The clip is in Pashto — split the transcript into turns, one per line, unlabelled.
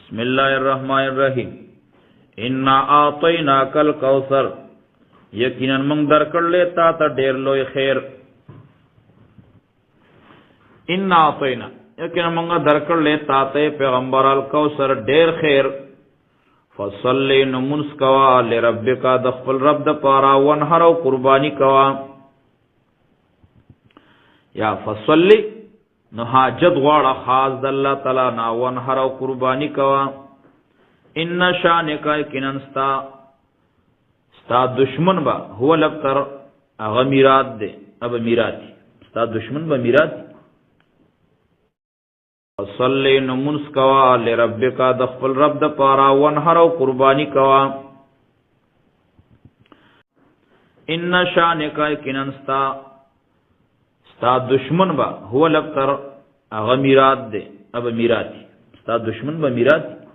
بسم الله الرحمن الرحیم انا اعطیناک الکوثر یقینا موږ درکړلې تا ته ډېر لوی خیر انا اعطینا یقینا موږ درکړلې تا ته پیغمبر الکوثر ډېر خیر فصلی نمونس کوا لربک د خپل رب د پاره ونهر او قربانی کوا یا فصلی نو حاجت غواړه خاص د الله تعالی نا ونهر او قربانی کوا ان شانک کننستا ستا دشمن با هو لبتر اغه میرات دے اب میراتی ستا دشمن با میراتی صلی نمونس کوا لربک د خپل رب د پاره ونهر او قربانی کوا ان شانک کننستا ستا دشمن با هو لبتر اغه میرات دے اب میراتی ستا دشمن با میراتی